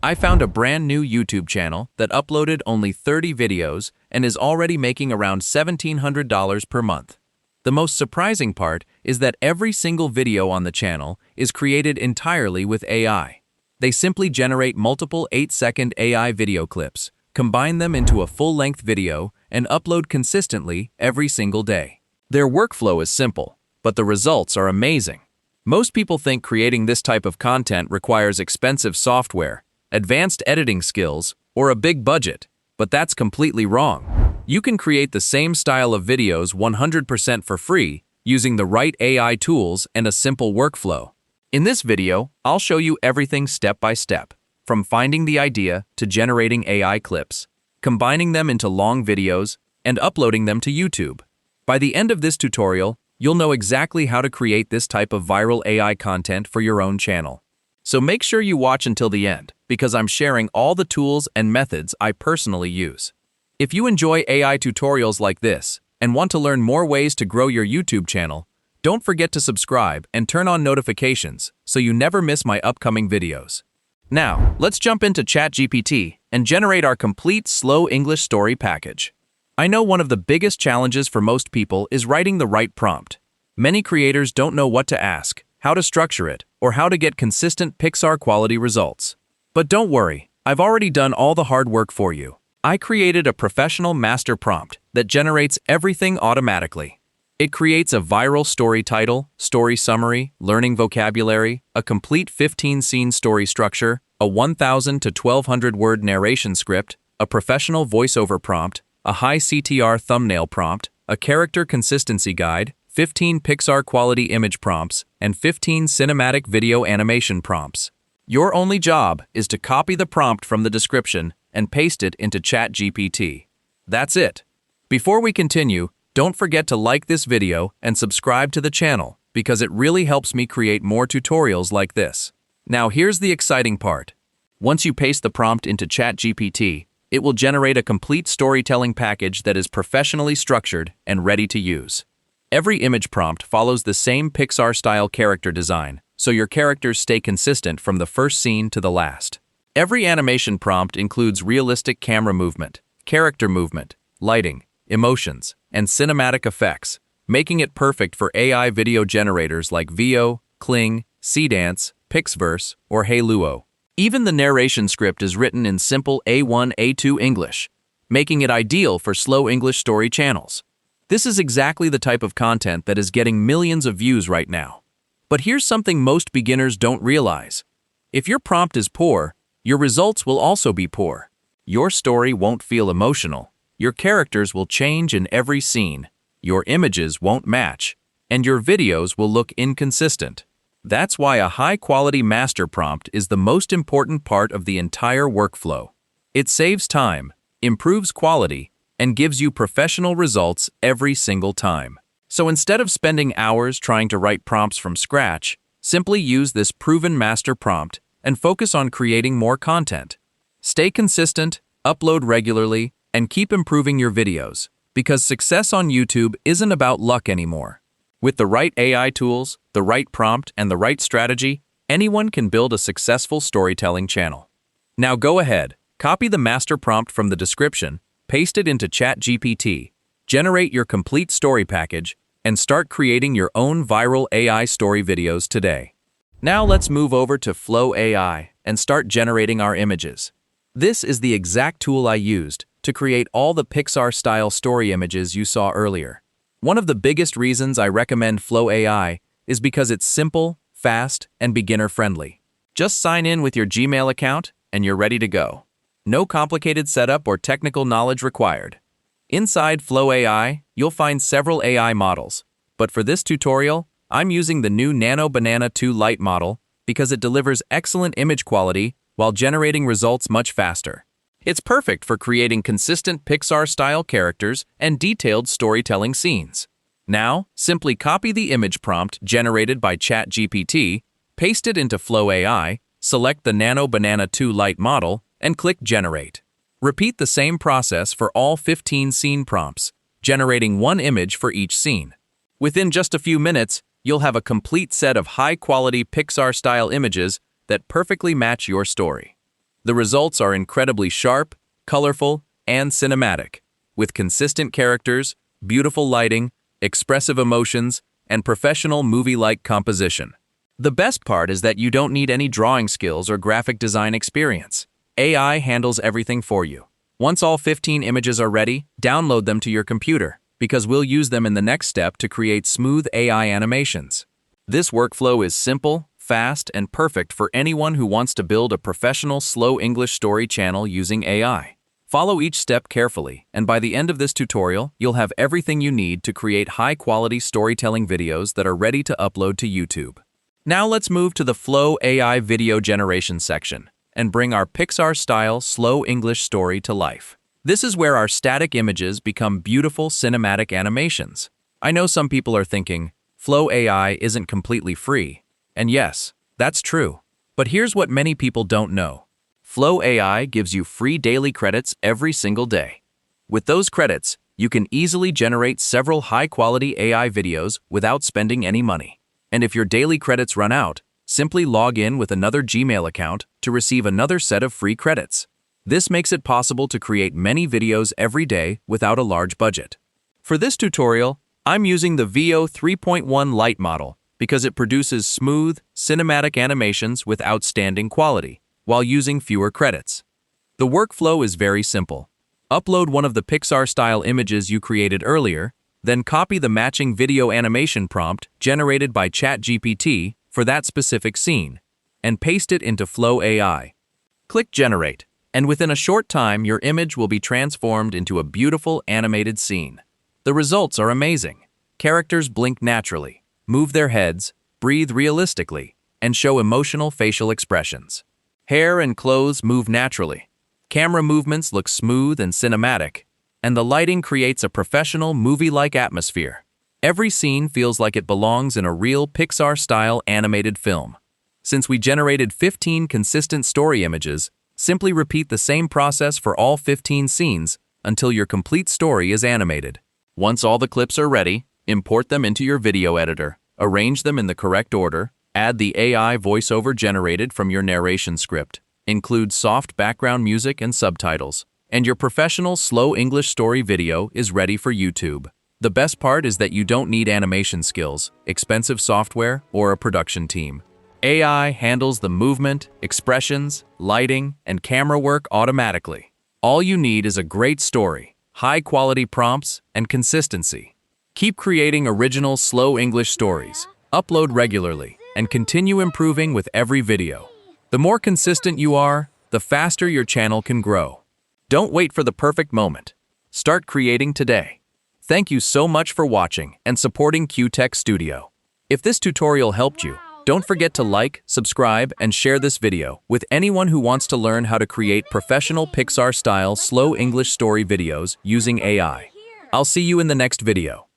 I found a brand new YouTube channel that uploaded only 30 videos and is already making around $1,700 per month. The most surprising part is that every single video on the channel is created entirely with AI. They simply generate multiple 8-second AI video clips, combine them into a full-length video, and upload consistently every single day. Their workflow is simple, but the results are amazing. Most people think creating this type of content requires expensive software, advanced editing skills, or a big budget, but that's completely wrong. You can create the same style of videos 100% for free using the right AI tools and a simple workflow. In this video, I'll show you everything step by step, from finding the idea to generating AI clips, combining them into long videos, and uploading them to YouTube. By the end of this tutorial, you'll know exactly how to create this type of viral AI content for your own channel. So make sure you watch until the end, because I'm sharing all the tools and methods I personally use. If you enjoy AI tutorials like this and want to learn more ways to grow your YouTube channel, don't forget to subscribe and turn on notifications so you never miss my upcoming videos. Now, let's jump into ChatGPT and generate our complete slow English story package. I know one of the biggest challenges for most people is writing the right prompt. Many creators don't know what to ask, how to structure it, or how to get consistent Pixar-quality results. But don't worry, I've already done all the hard work for you. I created a professional master prompt that generates everything automatically. It creates a viral story title, story summary, learning vocabulary, a complete 15-scene story structure, a 1,000 to 1,200 word narration script, a professional voiceover prompt, a high CTR thumbnail prompt, a character consistency guide, 15 Pixar-quality image prompts, and 15 cinematic video animation prompts. Your only job is to copy the prompt from the description and paste it into ChatGPT. That's it. Before we continue, don't forget to like this video and subscribe to the channel because it really helps me create more tutorials like this. Now here's the exciting part. Once you paste the prompt into ChatGPT, it will generate a complete storytelling package that is professionally structured and ready to use. Every image prompt follows the same Pixar-style character design, so your characters stay consistent from the first scene to the last. Every animation prompt includes realistic camera movement, character movement, lighting, emotions, and cinematic effects, making it perfect for AI video generators like Veo, Kling, Cdance, Pixverse, or Heyluo. Even the narration script is written in simple A1, A2 English, making it ideal for slow English story channels. This is exactly the type of content that is getting millions of views right now. But here's something most beginners don't realize. If your prompt is poor, your results will also be poor. Your story won't feel emotional. Your characters will change in every scene. Your images won't match. And your videos will look inconsistent. That's why a high-quality master prompt is the most important part of the entire workflow. It saves time, improves quality, and gives you professional results every single time. So instead of spending hours trying to write prompts from scratch, simply use this proven master prompt and focus on creating more content. Stay consistent, upload regularly, and keep improving your videos, because success on YouTube isn't about luck anymore. With the right AI tools, the right prompt, and the right strategy, anyone can build a successful storytelling channel. Now go ahead, copy the master prompt from the description, paste it into ChatGPT, generate your complete story package, and start creating your own viral AI story videos today. Now let's move over to Flow AI and start generating our images. This is the exact tool I used to create all the Pixar-style story images you saw earlier. One of the biggest reasons I recommend Flow AI is because it's simple, fast, and beginner-friendly. Just sign in with your Gmail account and you're ready to go. No complicated setup or technical knowledge required. Inside Flow AI, you'll find several AI models, but for this tutorial, I'm using the new Nano Banana 2 Lite model because it delivers excellent image quality while generating results much faster. It's perfect for creating consistent Pixar-style characters and detailed storytelling scenes. Now, simply copy the image prompt generated by ChatGPT, paste it into Flow AI, select the Nano Banana 2 Lite model, and click Generate. Repeat the same process for all 15 scene prompts, generating one image for each scene. Within just a few minutes, you'll have a complete set of high-quality Pixar-style images that perfectly match your story. The results are incredibly sharp, colorful, and cinematic, with consistent characters, beautiful lighting, expressive emotions, and professional movie-like composition. The best part is that you don't need any drawing skills or graphic design experience. AI handles everything for you. Once all 15 images are ready, download them to your computer, because we'll use them in the next step to create smooth AI animations. This workflow is simple, fast, and perfect for anyone who wants to build a professional slow English story channel using AI. Follow each step carefully, and by the end of this tutorial, you'll have everything you need to create high-quality storytelling videos that are ready to upload to YouTube. Now let's move to the Flow AI video generation section and bring our Pixar-style slow English story to life. This is where our static images become beautiful cinematic animations. I know some people are thinking, Flow AI isn't completely free. And yes, that's true. But here's what many people don't know. Flow AI gives you free daily credits every single day. With those credits, you can easily generate several high-quality AI videos without spending any money. And if your daily credits run out, simply log in with another Gmail account to receive another set of free credits. This makes it possible to create many videos every day without a large budget. For this tutorial, I'm using the VO 3.1 Lite model because it produces smooth, cinematic animations with outstanding quality, while using fewer credits. The workflow is very simple. Upload one of the Pixar-style images you created earlier, then copy the matching video animation prompt generated by ChatGPT for that specific scene, and paste it into Flow AI. Click Generate, and within a short time your image will be transformed into a beautiful animated scene. The results are amazing. Characters blink naturally, move their heads, breathe realistically, and show emotional facial expressions. Hair and clothes move naturally. Camera movements look smooth and cinematic, and the lighting creates a professional movie-like atmosphere. Every scene feels like it belongs in a real Pixar-style animated film. Since we generated 15 consistent story images, simply repeat the same process for all 15 scenes until your complete story is animated. Once all the clips are ready, import them into your video editor, arrange them in the correct order, add the AI voiceover generated from your narration script, include soft background music and subtitles, and your professional slow English story video is ready for YouTube. The best part is that you don't need animation skills, expensive software, or a production team. AI handles the movement, expressions, lighting, and camera work automatically. All you need is a great story, high-quality prompts, and consistency. Keep creating original slow English stories, upload regularly, and continue improving with every video. The more consistent you are, the faster your channel can grow. Don't wait for the perfect moment. Start creating today. Thank you so much for watching and supporting Q-Tech Studio. If this tutorial helped you, don't forget to like, subscribe, and share this video with anyone who wants to learn how to create professional Pixar-style slow English story videos using AI. I'll see you in the next video.